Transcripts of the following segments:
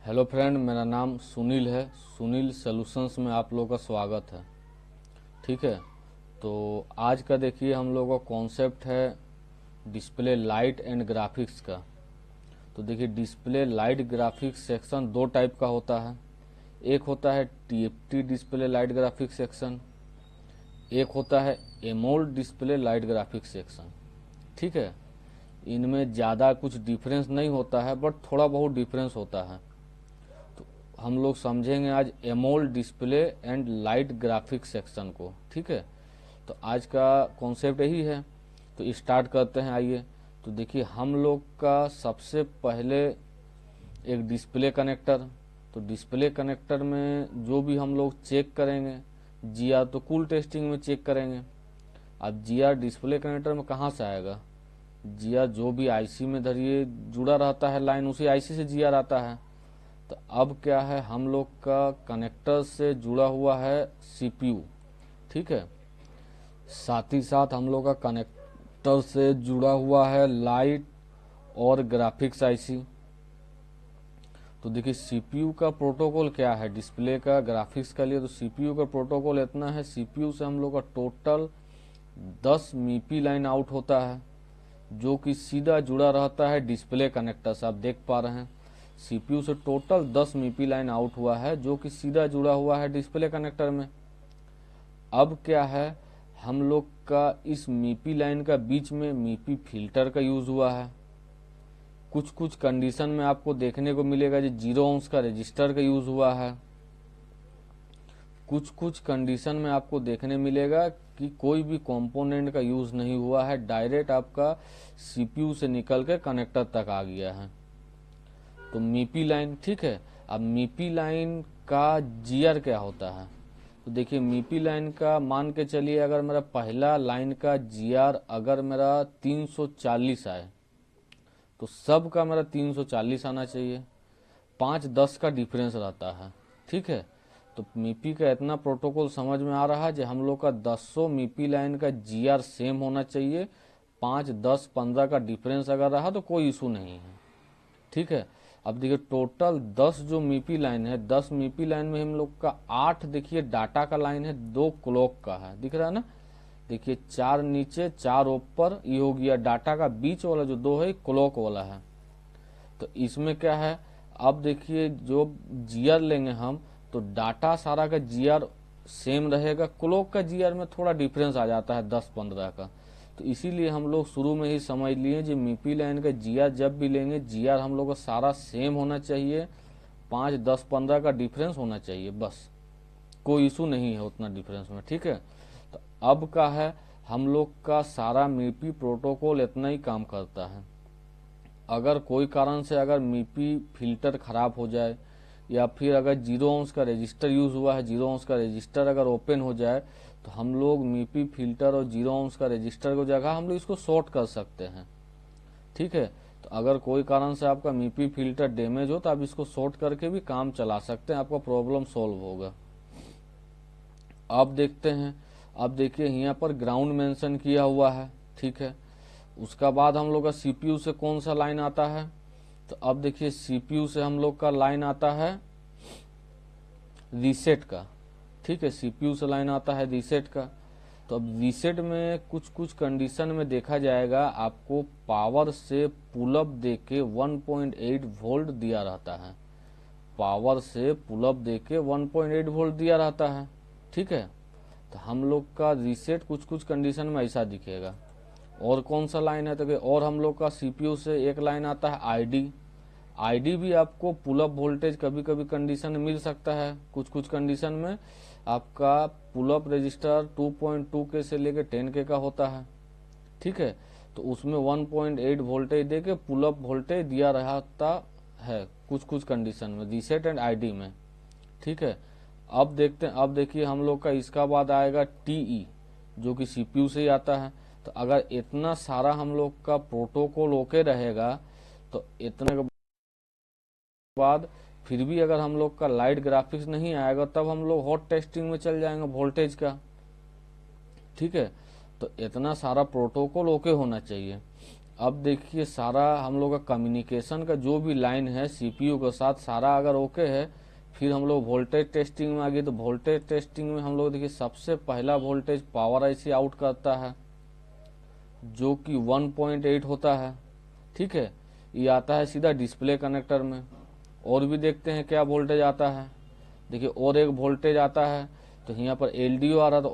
Hello friend, मेरा नाम सुनील है। सुनील सॉल्यूशंस में आप लोगों का स्वागत है। ठीक है, तो आज का देखिए हम लोगों का कॉन्सेप्ट है डिस्प्ले लाइट एंड ग्राफिक्स का। तो देखिए डिस्प्ले लाइट ग्राफिक्स सेक्शन दो टाइप का होता है। एक होता है TFT display light graphics section, एक होता है AMOLED display light graphics section. ठीक है, इनमें ज़्यादा कुछ डिफरेंस नहीं होता है, बट थोड़ा बहुत डिफरेंस होता है। हम लोग समझेंगे आज AMOLED display and light graphics section को। ठीक है, तो आज का कॉन्सेप्ट यही है। तो स्टार्ट करते हैं, आइए। तो देखिए हम लोग का सबसे पहले एक डिस्प्ले कनेक्टर। तो डिस्प्ले कनेक्टर में जो भी हम लोग चेक करेंगे, जीआर तो कूल टेस्टिंग में चेक करेंगे। अब जीआर डिस्प्ले कनेक्टर में कहाँ से आएगा? जीआर जो भी आईसी में धरिए जुड़ा रहता है लाइन, उसी आईसी से जीआर आता है। तो अब क्या है, हम लोग का कनेक्टर से जुड़ा हुआ है सीपीयू। ठीक है, साथ ही साथ हम लोग का कनेक्टर से जुड़ा हुआ है लाइट और ग्राफिक्स आईसी। तो देखिए सीपीयू का प्रोटोकॉल क्या है डिस्प्ले का ग्राफिक्स का लिए। तो सीपीयू का प्रोटोकॉल इतना है, सीपीयू से हम लोग का टोटल 10 मीपी लाइन आउट होता है, जो कि सीधा जुड़ा रहता है डिस्प्ले कनेक्टर से। आप देख पा रहे हैं सीपीयू से टोटल 10 मीपी लाइन आउट हुआ है, जो कि सीधा जुड़ा हुआ है डिस्प्ले कनेक्टर में। अब क्या है, हम लोग का इस मीपी लाइन का बीच में मीपी फिल्टर का यूज हुआ है। कुछ कुछ कंडीशन में आपको देखने को मिलेगा जो 0 ohms का रजिस्टर का यूज हुआ है। कुछ कुछ कंडीशन में आपको देखने मिलेगा कि कोई भी कंपोनेंट का यूज नहीं हुआ है, डायरेक्ट आपका सीपीयू से निकल के कनेक्टर तक आ गया है। तो मीपी लाइन, ठीक है। अब मीपी लाइन का जीआर क्या होता है? तो देखिए मीपी लाइन का मान के चलिए, अगर मेरा पहला लाइन का जीआर अगर मेरा 340 आए, तो सब का मेरा 340 आना चाहिए। 5-10 का डिफरेंस रहता है। ठीक है, तो मीपी का इतना प्रोटोकॉल समझ में आ रहा है कि हम लोग का 10 मीपी लाइन का जीआर सेम होना चाहिए। 5, 10, 15 का डिफरेंस अगर रहा तो कोई इशू नहीं है। ठीक है, अब देखिए टोटल 10 जो मीपी लाइन है, 10 मीपी लाइन में हम लोग का 8 देखिए डाटा का लाइन है, 2 क्लॉक का है। दिख रहा है ना? देखिए 4 नीचे 4 ऊपर, ये हो गया डाटा का। बीच वाला जो 2 है क्लॉक वाला है। तो इसमें क्या है, अब देखिए जो जीआर लेंगे हम, तो डाटा सारा का जीआर सेम रहेगा। क्लॉक का जीआर में थोड़ा डिफरेंस आ जाता है 10-15 का। तो इसीलिए हम लोग शुरू में ही समझ लिए जो मीपी लाइन का जीआर जब भी लेंगे, जीआर हम लोग का सारा सेम होना चाहिए। 5, 10, 15 का डिफरेंस होना चाहिए, बस। कोई इशू नहीं है उतना डिफरेंस में। ठीक है, तो अब का है, हम लोग का सारा मीपी प्रोटोकॉल इतना ही काम करता है। अगर कोई कारण से अगर मीपी फिल्टर खराब हो जाए, या फिर अगर 0 ohms का रजिस्टर यूज हुआ है, 0 ohms का रजिस्टर अगर ओपन हो जाए, तो हम लोग मीपी फिल्टर और 0 ohms का रजिस्टर को जगह हम लोग इसको शॉर्ट कर सकते हैं। ठीक है, तो अगर कोई कारण से आपका मीपी फिल्टर डैमेज हो, तो आप इसको शॉर्ट करके भी काम चला सकते हैं, आपका प्रॉब्लम सॉल्व होगा। अब देखते हैं, अब देखिए यहाँ पर ग्राउंड मेंशन किया हुआ है। ठीक है, उसका बाद हम लोग का सीपीयू से कौन सा लाइन आता है? तो अब देखिए सीपीयू से हम लोग का लाइन आता है रीसेट का। ठीक है, सीपीयू से लाइन आता है रीसेट का। तो अब रीसेट में कुछ कुछ कंडीशन में देखा जाएगा, आपको पावर से पुलअप देके 1.8 वोल्ट दिया रहता है। पावर से पुलअप देके 1.8 वोल्ट दिया रहता है। ठीक है, तो हम लोग का रीसेट कुछ कुछ कंडीशन में ऐसा दिखेगा। और कौन सा लाइन है? तो और हम लोग का सीपीयू से एक लाइन आता है आईडी। आईडी भी आपको पुल अप वोल्टेज कभी कभी कंडीशन में मिल सकता है। कुछ कुछ कंडीशन में आपका पुल अप रजिस्टर 2.2 के से लेकर 10 के का होता है। ठीक है, तो उसमें 1.8 वोल्टेज दे के पुल अप वोल्टेज दिया रहता है कुछ कुछ कंडीशन में, रीसेट एंड आईडी में। ठीक है, अब देखते हैं, अब देखिए हम लोग का इसका बाद आएगा टीई, जो कि सीपीयू से ही आता है। तो अगर इतना सारा हम लोग का प्रोटोकॉल ओके रहेगा, तो इतने के बाद फिर भी अगर हम लोग का लाइट ग्राफिक्स नहीं आएगा, तब हम लोग हॉट टेस्टिंग में चल जाएंगे वोल्टेज का। ठीक है, तो इतना सारा प्रोटोकॉल ओके होना चाहिए। अब देखिए सारा हम लोग का कम्युनिकेशन का जो भी लाइन है सीपीयू के साथ सारा अगर ओके है, फिर हम लोग वोल्टेज टेस्टिंग में आ गए। तो वोल्टेज टेस्टिंग में हम लोग देखिए सबसे पहला वोल्टेज पावर आईसी आउट करता है जो कि 1.8 होता है। ठीक है, ये आता है सीधा डिस्प्ले कनेक्टर में। और भी देखते हैं क्या वोल्टेज आता है। देखिए और एक वोल्टेज आता है, तो यहाँ पर एलडीओ आ रहा है, तो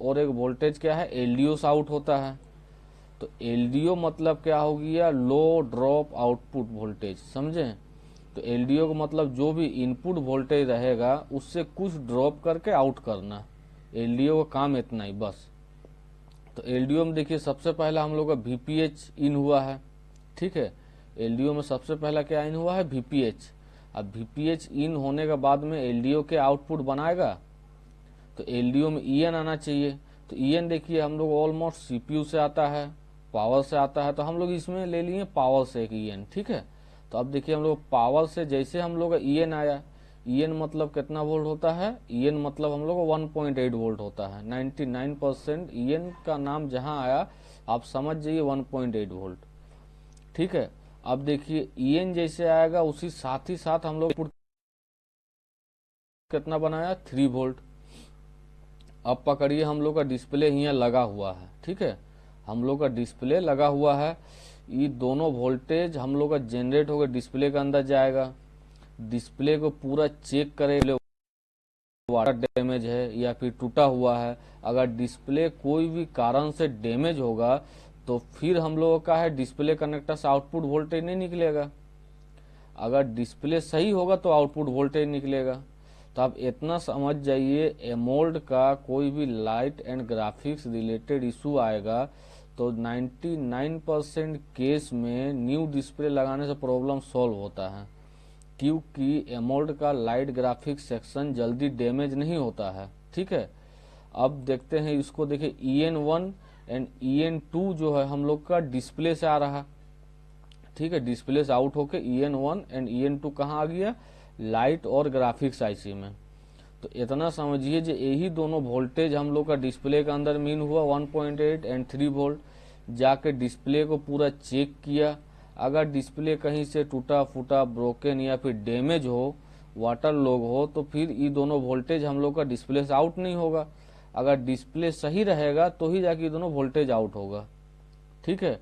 और एक वोल्टेज क्या है, एलडीओ से आउट होता है। तो एलडीओ मतलब क्या हो गया, लो ड्रॉप आउटपुट वोल्टेज, समझे। तो एलडीओ का मतलब जो भी इनपुट वोल्टेज रहेगा उससे कुछ ड्रॉप करके आउट करना। एलडीओ का काम इतना ही बस। तो एलडीओ में देखिए सबसे पहला हम लोग का वीपीएच इन हुआ है। ठीक है, एलडीओ में सबसे पहला क्या इन हुआ है, वीपीएच। अब वीपीएच इन होने के बाद में एलडीओ के आउटपुट बनाएगा, तो एलडीओ में ईएन आना चाहिए। तो ईएन देखिए हम लोग ऑलमोस्ट सीपीयू से आता है, पावर से आता है, तो हम लोग इसमें ले लिए पावर से एक ईएन। ठीक है, तो अब देखिए हम लोग पावर से जैसे हम लोग का ईएन आया, ईएन मतलब कितना वोल्ट होता है, ईएन मतलब हम लोग का 1.8 वोल्ट होता है। 99% ईएन का नाम जहां आया आप समझ जाइए 1.8 वोल्ट। ठीक है, अब देखिए ईएन जैसे आएगा उसी साथ ही साथ हम लोग कितना बनाया, 3 वोल्ट। अब पकड़िए हम लोग का डिस्प्ले यहाँ लगा हुआ है। ठीक है, हम लोग का डिस्प्ले लगा हुआ है, ये दोनों वोल्टेज हम लोग का जनरेट होकर डिस्प्ले के अंदर जाएगा। डिस्प्ले को पूरा चेक करें, वाटर डैमेज है या फिर टूटा हुआ है। अगर डिस्प्ले कोई भी कारण से डैमेज होगा तो फिर हम लोगों का है डिस्प्ले कनेक्टर से आउटपुट वोल्टेज नहीं निकलेगा। अगर डिस्प्ले सही होगा तो आउटपुट वोल्टेज निकलेगा। तो आप इतना समझ जाइए, एमोल्ड का कोई भी light and graphics related issue आएगा तो 99% केस में न्यू डिस्प्ले लगाने से प्रॉब्लम सॉल्व होता है, क्योंकि एमोल्ड का लाइट ग्राफिक्स सेक्शन जल्दी डैमेज नहीं होता है। ठीक है, अब देखते हैं इसको। देखिए EN1 एंड EN2 जो है हम लोग का डिस्प्ले से आ रहा। ठीक है, डिस्प्ले से आउट होके EN1 एंड EN2 कहाँ आ गया, लाइट और ग्राफिक्स आईसी में। तो इतना समझिए जो यही दोनों वोल्टेज हम लोग का डिस्प्ले के अंदर मीन हुआ 1.8 एंड 3 वोल्ट। जाके डिस्प्ले को पूरा चेक किया, अगर डिस्प्ले कहीं से टूटा फूटा, ब्रोकन या फिर डैमेज हो, वाटर लॉग हो, तो फिर ये दोनों वोल्टेज हम लोग का डिस्प्ले से आउट नहीं होगा। अगर डिस्प्ले सही रहेगा तो ही जाके ये दोनों वोल्टेज आउट होगा। ठीक है,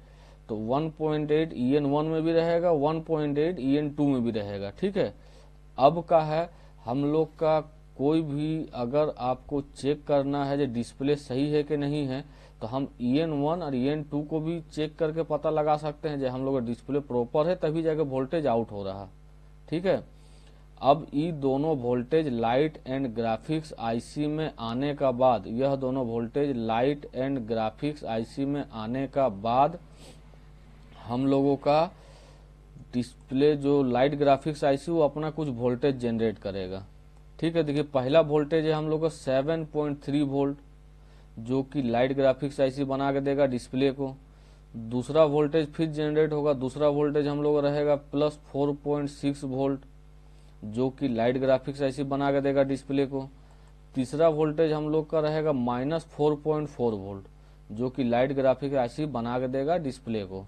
तो 1.8 EN1 में भी रहेगा, 1.8 EN2 में भी रहेगा। ठीक है, अब का है हम लोग का कोई भी अगर आपको चेक करना है जो डिस्प्ले सही है कि नहीं है, तो हम EN1 और EN2 को भी चेक करके पता लगा सकते हैं जो हम लोग का डिस्प्ले प्रॉपर है, तभी जाके वोल्टेज आउट हो रहा। ठीक है, अब ये दोनों voltage light and graphics IC में आने का बाद, यह दोनों voltage light and graphics IC में आने का बाद हम लोगों का डिस्प्ले जो लाइट ग्राफिक्स आईसी वो अपना कुछ वोल्टेज जनरेट करेगा। ठीक है, देखिए पहला वोल्टेज है हम लोग का 7.3 वोल्ट जो कि लाइट ग्राफिक्स आईसी बना के देगा डिस्प्ले को। दूसरा वोल्टेज फिर जनरेट होगा, दूसरा वोल्टेज हम लोग रहेगा +4.6 वोल्ट जो कि लाइट ग्राफिक्स आईसी बना के देगा डिस्प्ले को। तीसरा वोल्टेज हम लोग का रहेगा -4.4 वोल्ट जो कि लाइट ग्राफिक्स आईसी बना के देगा डिस्प्ले को।